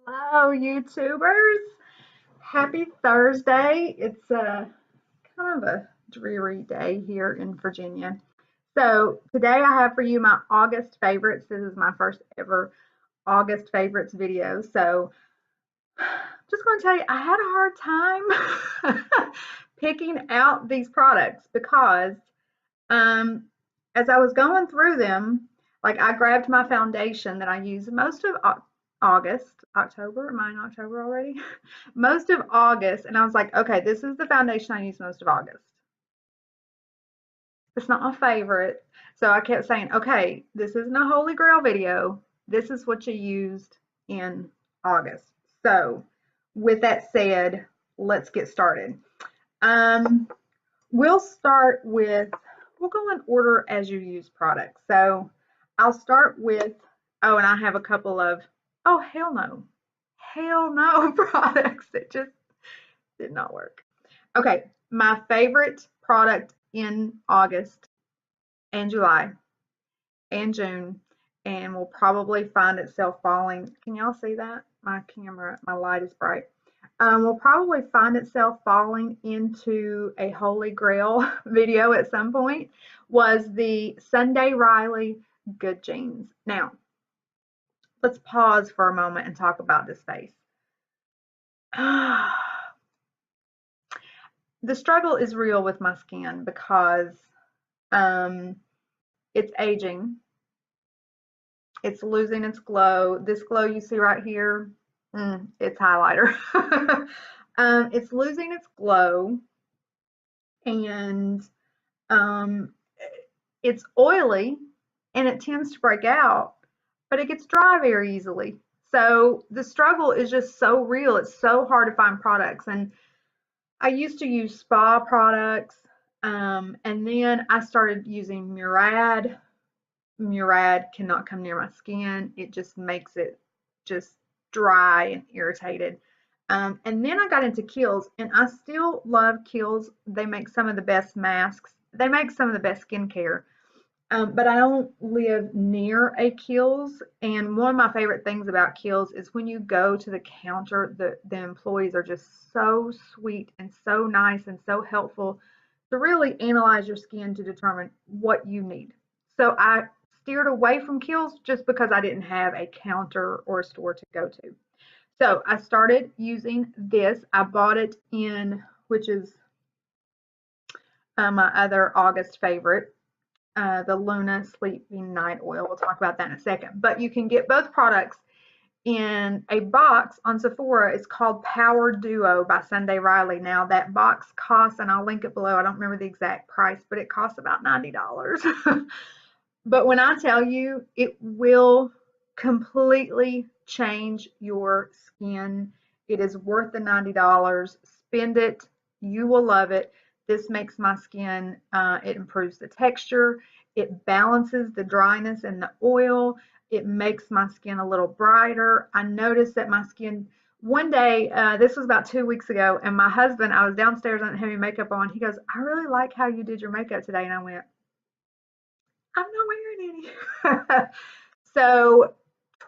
Hello, YouTubers. Happy Thursday. It's kind of a dreary day here in Virginia. So today I have for you my August favorites. This is my first ever August favorites video. So I'm just going to tell you, I had a hard time picking out these products because as I was going through them, like I grabbed my foundation that I use most of October. Am I in October already? Most of August, and I was like, okay, this is the foundation I use most of August. It's not my favorite. So I kept saying, okay, this isn't a Holy Grail video. This is what you used in August. So with that said, let's get started. We'll start with, we'll go in order as you use products. So I'll start with, oh, and I have a couple of, oh, hell no products that just did not work. Okay, my favorite product in August and July and June, and will probably find itself falling. Can y'all see that? My camera, my light is bright. Will probably find itself falling into a Holy Grail video at some point, was the Sunday Riley Good Genes. Now, let's pause for a moment and talk about this face. The struggle is real with my skin because it's aging. It's losing its glow. This glow you see right here, it's highlighter. It's losing its glow, and it's oily, and it tends to break out, but it gets dry very easily. So the struggle is just so real. It's so hard to find products. And I used to use spa products, and then I started using Murad. Murad cannot come near my skin. It just makes it just dry and irritated. And then I got into Kiehl's, and I still love Kiehl's. They make some of the best masks. They make some of the best skincare. But I don't live near a Kiehl's, and one of my favorite things about Kiehl's is when you go to the counter, the employees are just so sweet and so nice and so helpful to really analyze your skin to determine what you need. So I steered away from Kiehl's just because I didn't have a counter or a store to go to. So I started using this. I bought it in, which is my other August favorite, the Luna Sleeping Night Oil. We'll talk about that in a second. But you can get both products in a box on Sephora. It's called Power Duo by Sunday Riley. Now that box costs, and I'll link it below, I don't remember the exact price, but it costs about $90. But when I tell you, it will completely change your skin. It is worth the $90. Spend it. You will love it. This makes my skin, it improves the texture. It balances the dryness and the oil. It makes my skin a little brighter. I noticed that my skin, one day, this was about 2 weeks ago, and my husband, I was downstairs, I didn't have any makeup on. He goes, I really like how you did your makeup today. And I went, I'm not wearing any. So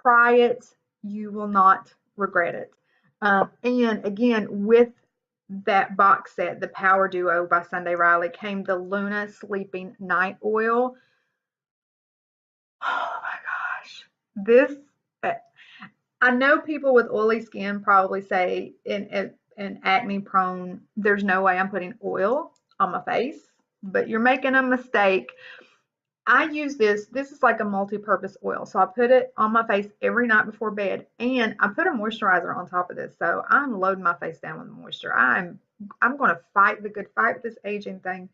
try it. You will not regret it. And again, with that box set, the Power Duo by Sunday Riley, came the Luna Sleeping Night Oil. Oh my gosh. This, I know people with oily skin probably say in acne prone, there's no way I'm putting oil on my face, but you're making a mistake. I use this. This is like a multi-purpose oil. So I put it on my face every night before bed, and I put a moisturizer on top of this. So I'm loading my face down with moisture. I'm going to fight the good fight with this aging thing.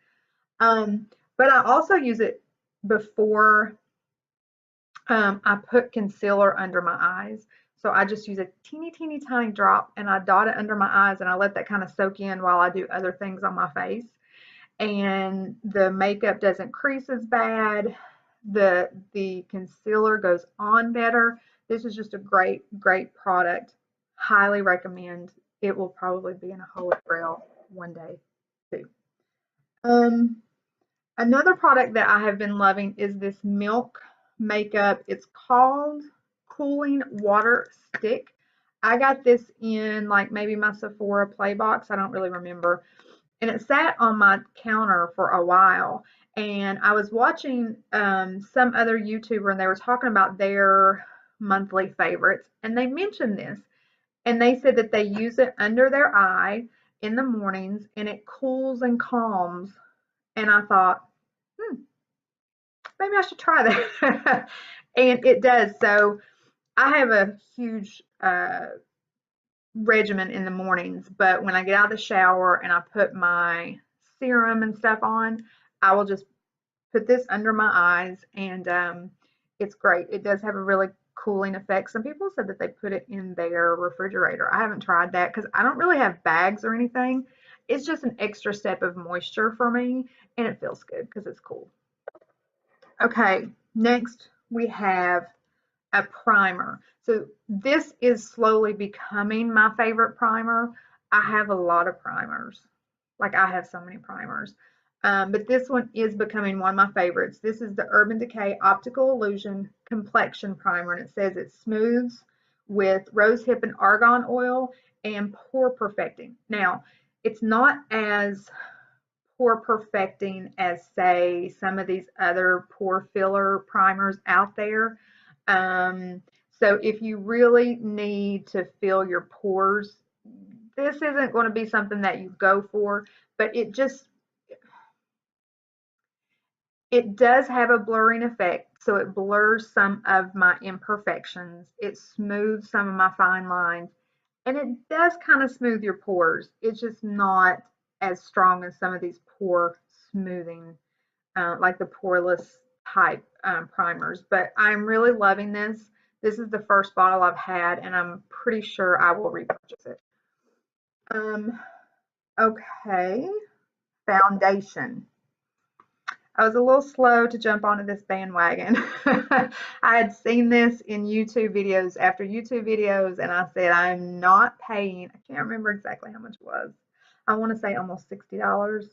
But I also use it before I put concealer under my eyes. So I just use a teeny tiny drop, and I dot it under my eyes, and I let that kind of soak in while I do other things on my face. And the makeup doesn't crease as bad. The concealer goes on better. This is just a great product. Highly recommend. It will probably be in a Holy Grail one day too. Another product that I have been loving is this Milk makeup. It's called Cooling Water Stick. I got this in like maybe my Sephora play box. I don't really remember. And it sat on my counter for a while. And I was watching some other YouTuber and they were talking about their monthly favorites. And they mentioned this. And they said that they use it under their eye in the mornings and it cools and calms. And I thought, maybe I should try that. And it does. So I have a huge regimen in the mornings, but when I get out of the shower and I put my serum and stuff on, I will just put this under my eyes and it's great. It does have a really cooling effect. Some people said that they put it in their refrigerator. I haven't tried that because I don't really have bags or anything. It's just an extra step of moisture for me and it feels good because it's cool. Okay, next we have a primer. So this is slowly becoming my favorite primer. I have a lot of primers. Like I have so many primers. But this one is becoming one of my favorites. This is the Urban Decay Optical Illusion Complexion Primer. And it says it smooths with rosehip and argan oil and pore perfecting. Now, it's not as pore perfecting as, say, some of these other pore filler primers out there. So if you really need to fill your pores, this isn't going to be something that you go for, but it does have a blurring effect. So it blurs some of my imperfections. It smooths some of my fine lines and it does kind of smooth your pores. It's just not as strong as some of these pore smoothing, like the poreless type primers. But I'm really loving this. This is the first bottle I've had, and I'm pretty sure I will repurchase it. Okay, foundation. I was a little slow to jump onto this bandwagon. I had seen this in YouTube videos after YouTube videos, and I said, I'm not paying, I can't remember exactly how much it was. I want to say almost $60,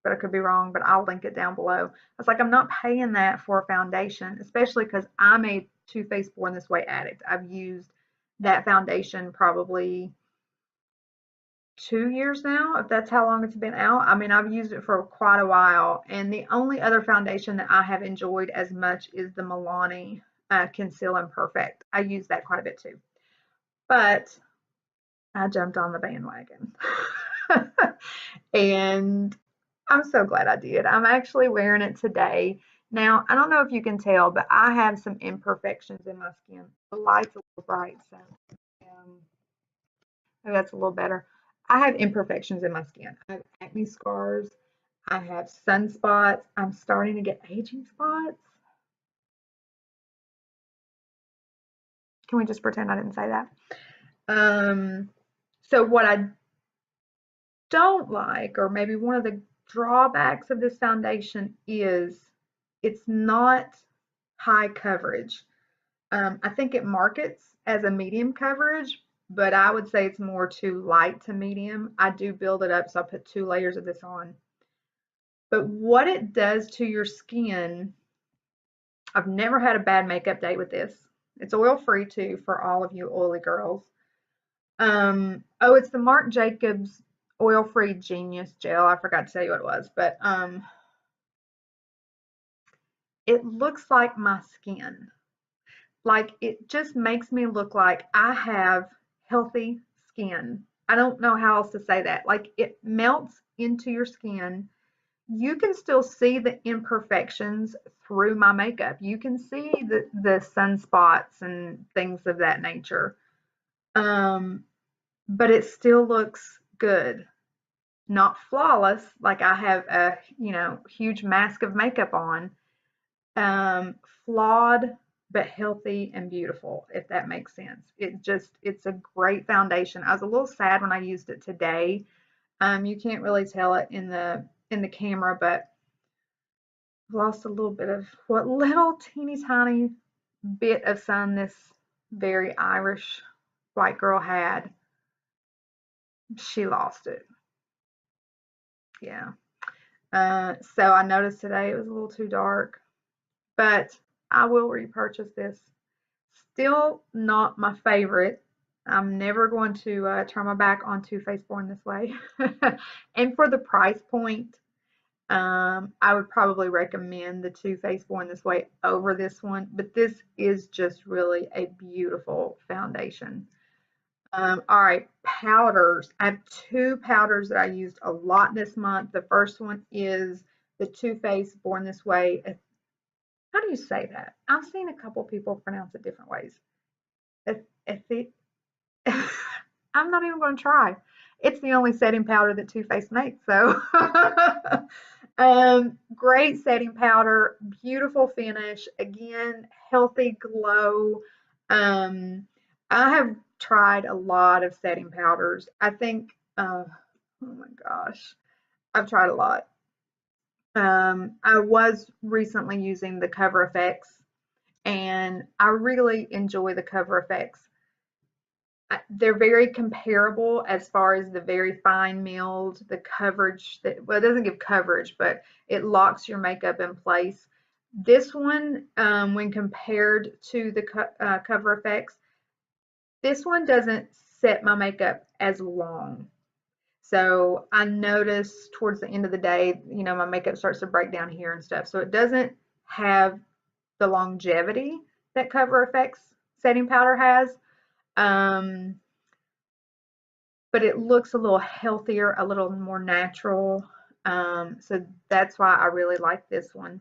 but I could be wrong, but I'll link it down below. I was like, I'm not paying that for a foundation, especially because I'm a Too Faced Born This Way addict. I've used that foundation probably 2 years now, if that's how long it's been out. I mean, I've used it for quite a while, and the only other foundation that I have enjoyed as much is the Milani Conceal and Perfect. I use that quite a bit too, but I jumped on the bandwagon. And I'm so glad I did. I'm actually wearing it today. Now, I don't know if you can tell, but I have some imperfections in my skin. The light's a little bright, so maybe that's a little better. I have imperfections in my skin. I have acne scars. I have sunspots. I'm starting to get aging spots. Can we just pretend I didn't say that? So what I don't like, or maybe one of the drawbacks of this foundation, is it's not high coverage. I think it markets as a medium coverage, but I would say it's more too light to medium. I do build it up, so I put 2 layers of this on. But what it does to your skin, I've never had a bad makeup day with this. It's oil-free too for all of you oily girls. Oh, it's the Marc Jacobs Oil-Free Genius Gel. I forgot to tell you what it was, but it looks like my skin. Like, it just makes me look like I have healthy skin. I don't know how else to say that. Like, it melts into your skin. You can still see the imperfections through my makeup. You can see the sunspots and things of that nature. But it still looks good. Not flawless, like I have a, huge mask of makeup on. Flawed, but healthy and beautiful, if that makes sense. It's a great foundation. I was a little sad when I used it today. You can't really tell it in the camera, but lost a little bit of what little teeny tiny bit of sun this very Irish white girl had. She lost it. Yeah. So I noticed today it was a little too dark, but I will repurchase this. Still not my favorite. I'm never going to turn my back on Too Faced Born This Way. And for the price point, I would probably recommend the Too Faced Born This Way over this one, but this is just really a beautiful foundation. All right, powders. I have two powders that I used a lot this month. The first one is the Too Faced Born This Way. How do you say that? I've seen a couple people pronounce it different ways. I'm not even going to try. It's the only setting powder that Too Faced makes, so great setting powder, beautiful finish, again, healthy glow. I have tried a lot of setting powders. I think, oh my gosh, I've tried a lot. I was recently using the Cover FX, and I really enjoy the Cover FX. They're very comparable as far as the very fine milled, the coverage that, well, it doesn't give coverage, but it locks your makeup in place. This one, when compared to the Cover FX, this one doesn't set my makeup as long. So I notice towards the end of the day, you know, my makeup starts to break down here and stuff. So it doesn't have the longevity that Cover FX setting powder has. But it looks a little healthier, a little more natural. So that's why I really like this one.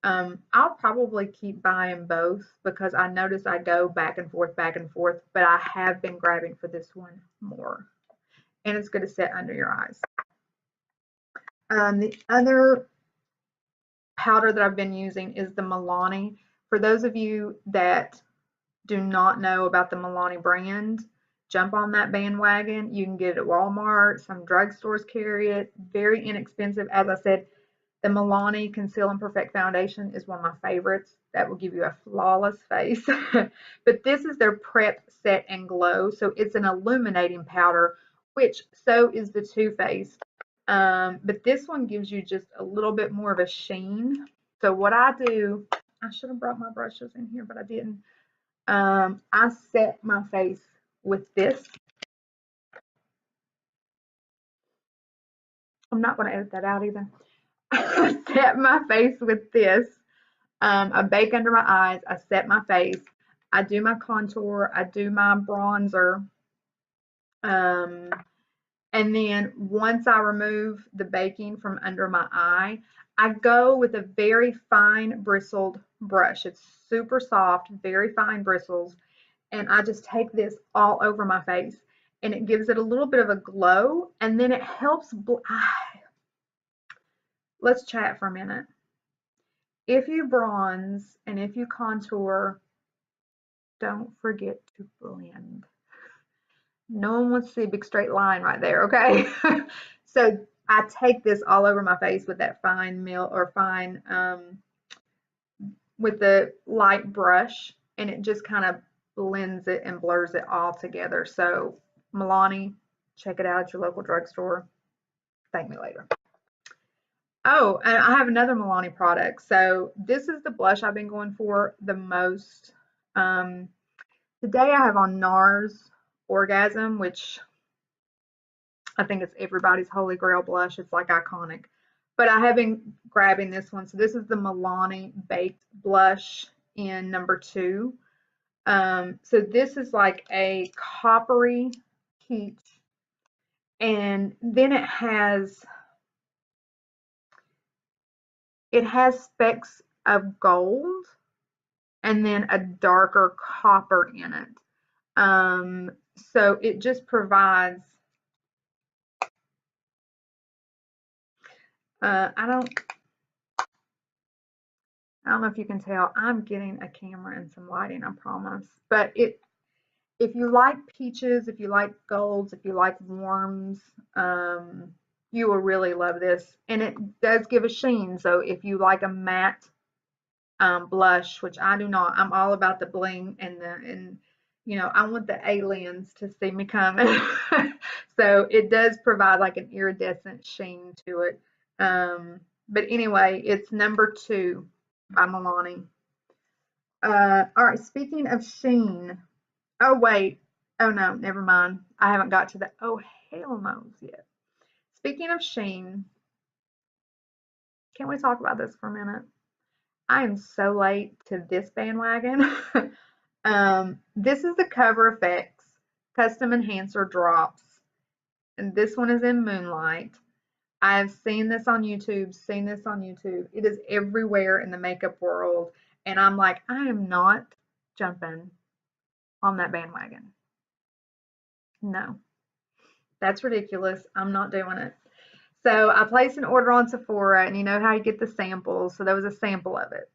I'll probably keep buying both because I notice I go back and forth, but I have been grabbing for this one more. And it's going to set under your eyes. The other powder that I've been using is the Milani. For those of you that do not know about the Milani brand, jump on that bandwagon. You can get it at Walmart. Some drugstores carry it. Very inexpensive. As I said, the Milani Conceal and Perfect Foundation is one of my favorites. That will give you a flawless face. But this is their Prep, Set, and Glow. So it's an illuminating powder, which so is the Too Faced. But this one gives you just a little bit more of a sheen. So what I do, I should have brought my brushes in here, but I didn't. I set my face with this. I'm not going to edit that out either. I set my face with this. I bake under my eyes. I set my face. I do my contour. I do my bronzer. And then once I remove the baking from under my eye, I go with a very fine bristled brush. It's super soft, very fine bristles. And I just take this all over my face, and it gives it a little bit of a glow, and then it helps. Let's chat for a minute. If you bronze and if you contour, don't forget to blend. No one wants to see a big straight line right there, okay? So I take this all over my face with that fine with the light brush, and it just kind of blends it and blurs it all together. So Milani, check it out at your local drugstore. Thank me later. Oh, and I have another Milani product. So this is the blush I've been going for the most. Today I have on NARS Orgasm, which I think it's everybody's holy grail blush. It's like iconic. But I have been grabbing this one. So this is the Milani Baked Blush in number 2. So this is like a coppery peach, and then it has specks of gold and then a darker copper in it. So it just provides, I don't know if you can tell, I'm getting a camera and some lighting, I promise. But if you like peaches, if you like golds, if you like warms, you will really love this. And it does give a sheen. So if you like a matte blush, which I do not, I'm all about the bling and you know, I want the aliens to see me coming. So it does provide like an iridescent sheen to it. But anyway, it's number 2 by Milani. All right, speaking of sheen, oh wait, Oh no, never mind. I haven't got to the oh hell no's yet. Speaking of Sheen, can we talk about this for a minute? I am so late to this bandwagon. This is the Cover FX Custom Enhancer Drops, and this one is in Moonlight. I've seen this on YouTube, It is everywhere in the makeup world, and I'm like, I am not jumping on that bandwagon. No, that's ridiculous. I'm not doing it. So I placed an order on Sephora, and you know how you get the samples. So there was a sample of it.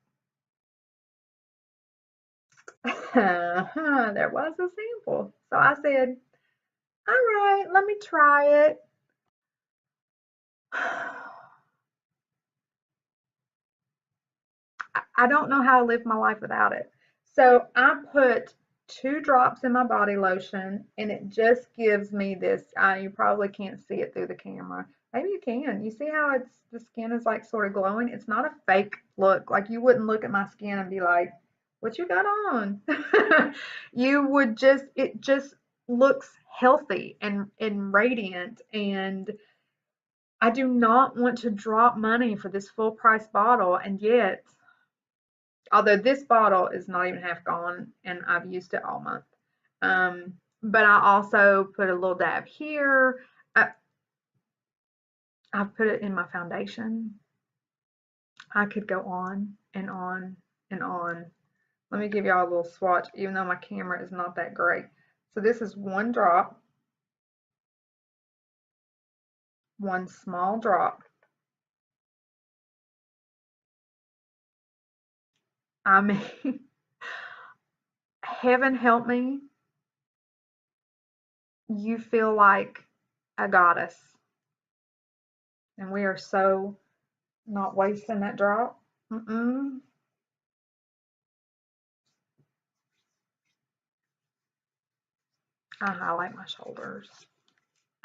There was a sample. So I said, all right, let me try it. I don't know how to live my life without it. So I put 2 drops in my body lotion, and it just gives me this. You probably can't see it through the camera. Maybe you can. You see how the skin is like sort of glowing? It's not a fake look. Like you wouldn't look at my skin and be like, what you got on? You would just, it just looks healthy and radiant. And I do not want to drop money for this full price bottle. And yet, although this bottle is not even half gone and I've used it all month. But I also put a little dab here. I've put it in my foundation. I could go on and on and on. Let me give y'all a little swatch, even though my camera is not that great. So this is 1 drop, 1 small drop. I mean, heaven help me, you feel like a goddess. And we are so not wasting that drop. I highlight my shoulders.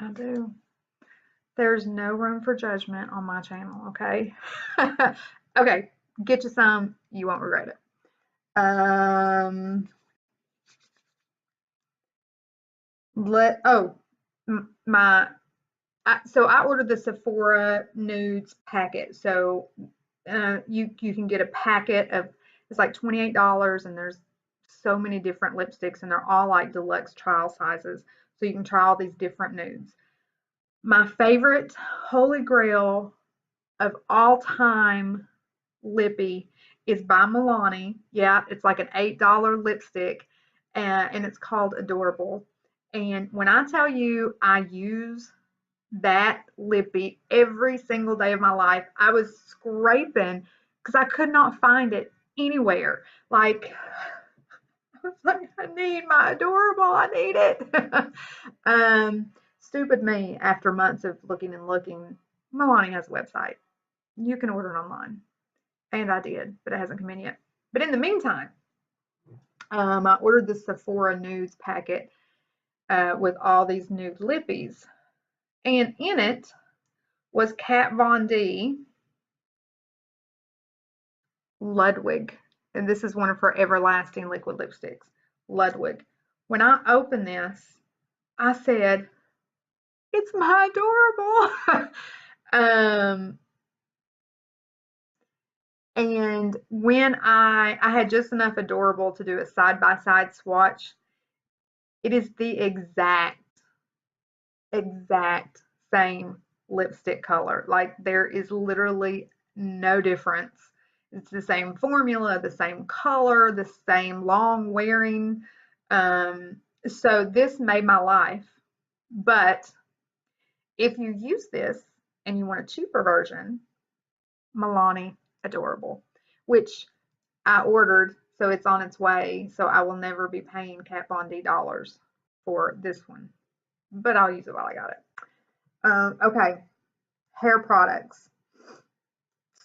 I do. There's no room for judgment on my channel, okay? Okay, get you some. You won't regret it. So I ordered the Sephora Nudes packet. So you can get a packet of, it's like $28, and there's so many different lipsticks, and they're all like deluxe trial sizes. So you can try all these different nudes. My favorite holy grail of all time lippy is by Milani. Yeah, it's like an $8 lipstick, and it's called Adorable. And when I tell you I use that lippy every single day of my life, I was scraping because I could not find it anywhere. Like, I was like, I need my Adorable, I need it. Stupid me, after months of looking and looking, Milani has a website. You can order it online. And I did, but it hasn't come in yet. But in the meantime, I ordered the Sephora Nudes packet with all these nude lippies. And in it was Kat Von D Ludwig. And this is one of her everlasting liquid lipsticks, Ludwig. When I opened this, I said, it's my Adorable. And when I had just enough Adorable to do a side-by-side swatch, it is the exact same lipstick color. Like, there is literally no difference. It's the same formula, the same color, the same long wearing. So this made my life. But if you use this and you want a cheaper version, Milani Adorable, which I ordered, so it's on its way. So I will never be paying Kat Von D dollars for this one, but I'll use it while I got it. Okay, hair products.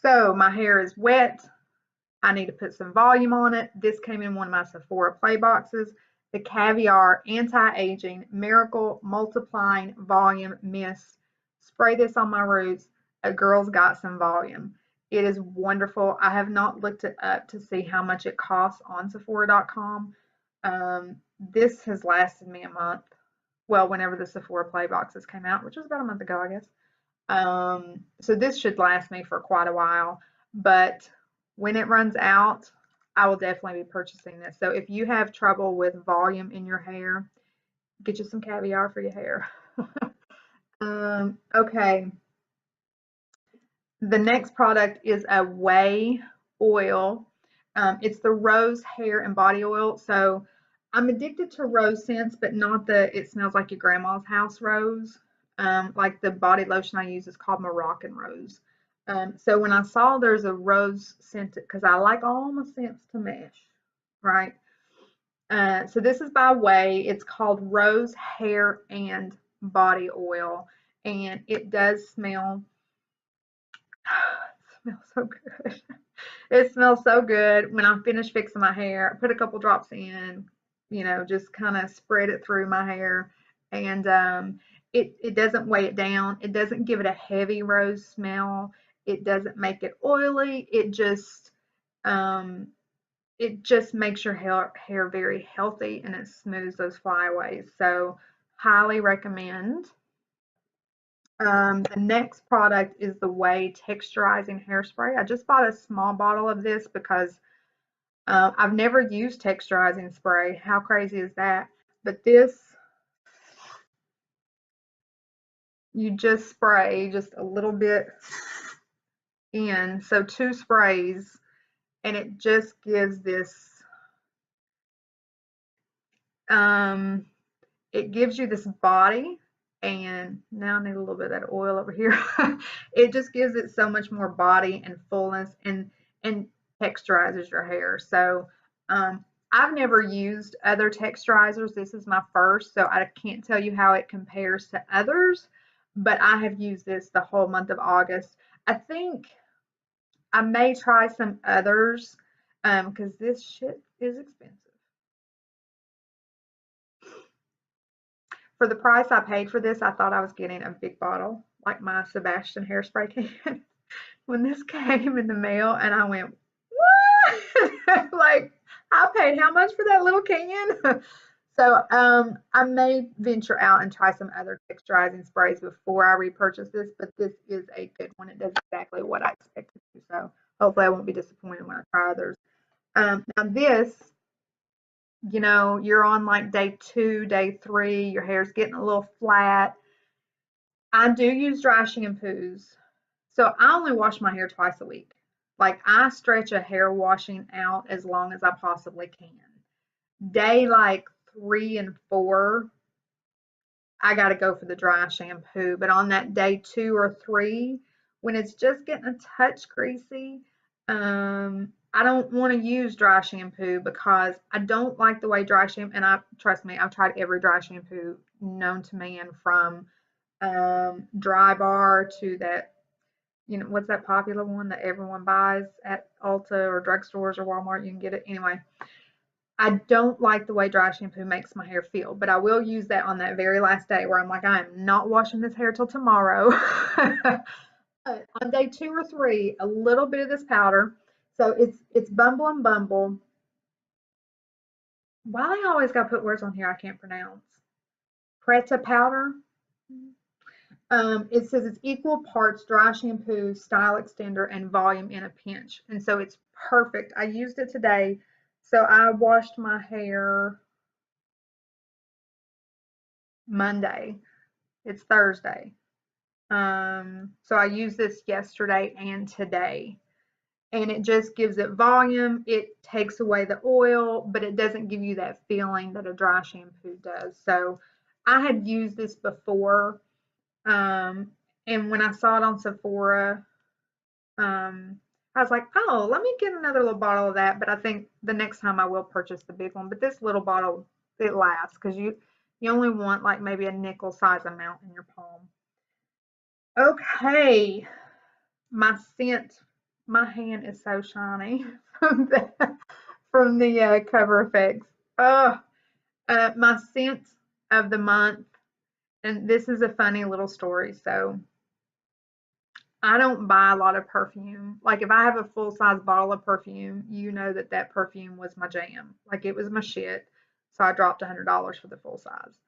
So my hair is wet. I need to put some volume on it. This came in one of my Sephora Play boxes. The CAVIAR Anti-Aging Miracle Multiplying Volume Mist. Spray this on my roots. A girl's got some volume. It is wonderful. I have not looked it up to see how much it costs on Sephora.com. This has lasted me a month. Well, whenever the Sephora Play boxes came out, which was about a month ago, I guess. So this should last me for quite a while, but when it runs out, I will definitely be purchasing this. So if you have trouble with volume in your hair, get you some caviar for your hair. Okay. The next product is a OUAI oil. It's the rose hair and body oil. So I'm addicted to rose scents, but not the, it smells like your grandma's house rose. Like the body lotion I use is called Moroccan Rose. So when I saw there's a rose scent, because I like all my scents to mesh, right? So this is by OUAI. It's called Rose Hair and Body Oil, and it does smell. It smells so good. It smells so good. When I finish fixing my hair, I put a couple drops in, you know, just kind of spread it through my hair, and it doesn't weigh it down. It doesn't give it a heavy rose smell. It doesn't make it oily. It just makes your hair very healthy, and it smooths those flyaways. So highly recommend. The next product is the OUAI Texturizing Hairspray. I just bought a small bottle of this because I've never used texturizing spray. How crazy is that? But this, you just spray just a little bit in. So 2 sprays, and it just gives this, it gives you this body. And now I need a little bit of that oil over here. It just gives it so much more body and fullness, and texturizes your hair. So I've never used other texturizers. This is my first, so I can't tell you how it compares to others, but I have used this the whole month of August. I think I may try some others because this shit is expensive. For the price I paid for this, I thought I was getting a big bottle, like my Sebastian hairspray can. When this came in the mail, and I went, what? Like, I paid how much for that little can? So I may venture out and try some other texturizing sprays before I repurchase this, but this is a good one. It does exactly what I expected to. So hopefully I won't be disappointed when I try others. Now this, you know, you're on like day 2, day 3, your hair's getting a little flat. I do use dry shampoos. So I only wash my hair twice a week. Like I stretch a hair washing out as long as I possibly can. Day like 3 and 4, I got to go for the dry shampoo. But on that day 2 or 3, when it's just getting a touch greasy, I don't want to use dry shampoo because I don't like the way dry shampoo, and trust me, I've tried every dry shampoo known to man, from Dry Bar to that, you know, what's that popular one that everyone buys at Ulta or drugstores or Walmart? You can get it. Anyway, I don't like the way dry shampoo makes my hair feel, but I will use that on that very last day where I'm like, I am not washing this hair till tomorrow. On day 2 or 3, a little bit of this powder. So it's Bumble and Bumble. Why they always got to put words on here I can't pronounce? Prêt-à-Powder. It says it's equal parts dry shampoo, style extender, and volume in a pinch. And so it's perfect. I used it today. So I washed my hair Monday. It's Thursday. So I used this yesterday and today. And it just gives it volume. It takes away the oil, but it doesn't give you that feeling that a dry shampoo does. So I had used this before. And when I saw it on Sephora, I was like, oh, let me get another little bottle of that. But I think the next time I will purchase the big one. But this little bottle, it lasts because you only want like maybe a nickel size amount in your palm. Okay, my scent, my hand is so shiny from the Cover Effects. Oh, my scent of the month, and this is a funny little story. So I don't buy a lot of perfume. Like if I have a full size bottle of perfume, you know that perfume was my jam. Like it was my shit. So I dropped $100 for the full size.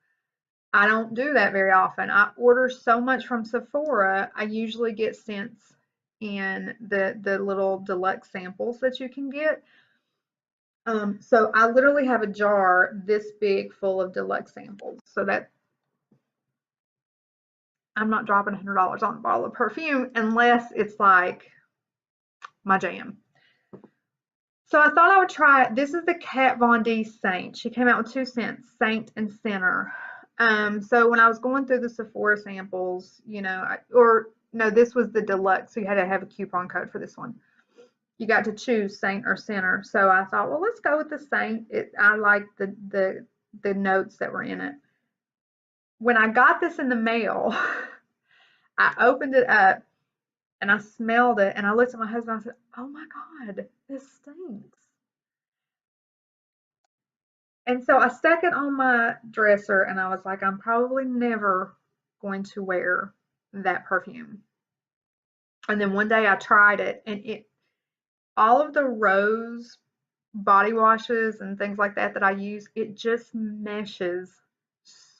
I don't do that very often. I order so much from Sephora. I usually get scents in the little deluxe samples that you can get. So I literally have a jar this big full of deluxe samples. So that I'm not dropping $100 on a bottle of perfume unless it's like my jam. So I thought I would try, this is the Kat Von D Saint. She came out with 2 scents, Saint and Center. So when I was going through the Sephora samples, you know, no, this was the deluxe, so you had to have a coupon code for this one. You got to choose Saint or Center. So I thought, well, let's go with the Saint. I like the notes that were in it. When I got this in the mail, I opened it up and I smelled it and I looked at my husband and I said, oh my God, this stinks. And so I stuck it on my dresser and I was like, I'm probably never going to wear that perfume. And then one day I tried it and all of the rose body washes and things like that I use, it just meshes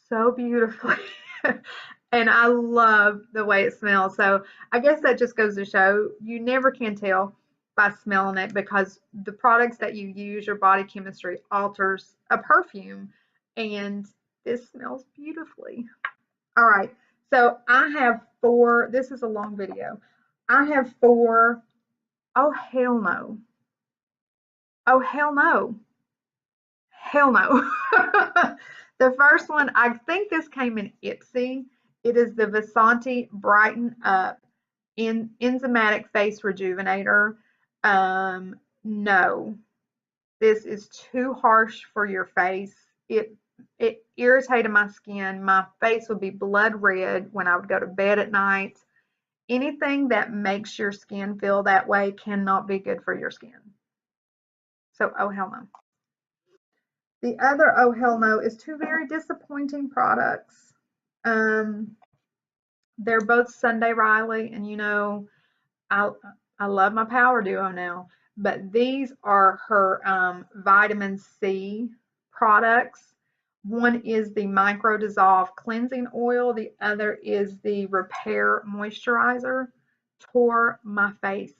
so beautifully. And I love the way it smells. So I guess that just goes to show you never can tell by smelling it, because the products that you use, your body chemistry alters a perfume, and this smells beautifully. All right, so I have 4, this is a long video. I have 4, oh hell no. Oh hell no. Hell no. The first one, I think this came in Ipsy. It is the Vasanti Brighten Up Enzymatic Face Rejuvenator. No, this is too harsh for your face. It irritated my skin. My face would be blood red when I would go to bed at night. Anything that makes your skin feel that way cannot be good for your skin. So, oh hell no. The other oh hell no is 2 very disappointing products. They're both Sunday Riley, and you know, I love my Power Duo now, but these are her vitamin C products. One is the Micro Dissolve Cleansing Oil. The other is the Repair Moisturizer. Tore my face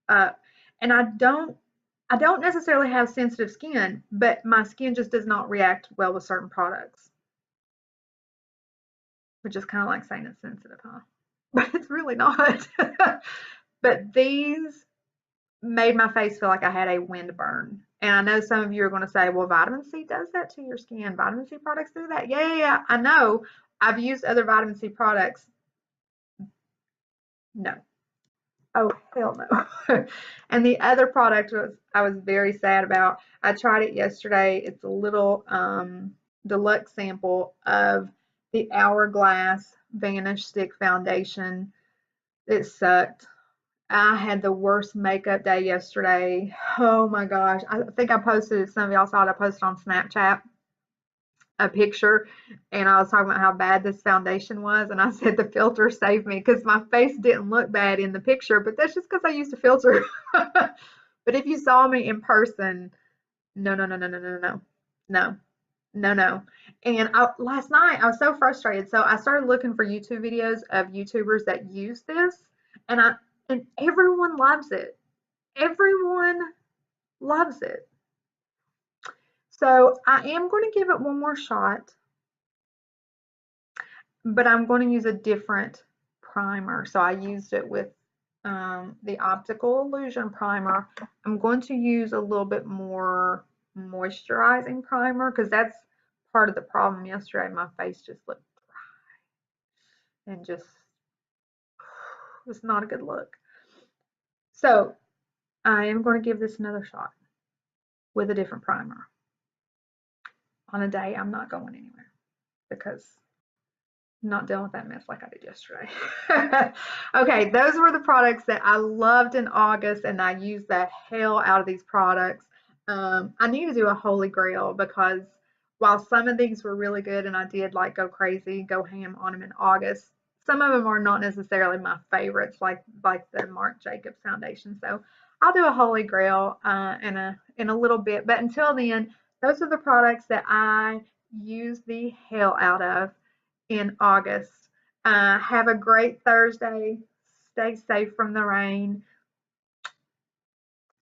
up. And I don't necessarily have sensitive skin, but my skin just does not react well with certain products. Which is kind of like saying it's sensitive, huh? But it's really not. But these made my face feel like I had a wind burn. And I know some of you are going to say, well, vitamin C does that to your skin. Vitamin C products do that. Yeah. I know. I've used other vitamin C products. No. Oh, hell no. And the other product I was very sad about. I tried it yesterday. It's a little deluxe sample of the Hourglass Vanish Stick Foundation. It sucked. I had the worst makeup day yesterday. Oh my gosh. I think I posted it. Some of y'all saw it. I posted on Snapchat a picture and I was talking about how bad this foundation was. And I said the filter saved me because my face didn't look bad in the picture, but that's just because I used a filter. But if you saw me in person, no. And last night I was so frustrated. So I started looking for YouTube videos of YouTubers that use this, and everyone loves it. Everyone loves it. So I am going to give it one more shot, but I'm going to use a different primer. So I used it with the Optical Illusion primer. I'm going to use a little bit more moisturizing primer because that's part of the problem yesterday. My face just looked dry and just was not a good look. So I am going to give this another shot with a different primer on a day I'm not going anywhere because I'm not dealing with that mess like I did yesterday. Okay, those were the products that I loved in August, and I used the hell out of these products. I need to do a holy grail because while some of these were really good and I did like go crazy, go ham on them in August, some of them are not necessarily my favorites, like the Marc Jacobs foundation. So I'll do a holy grail in a little bit. But until then, those are the products that I use the hell out of in August. Have a great Thursday. Stay safe from the rain.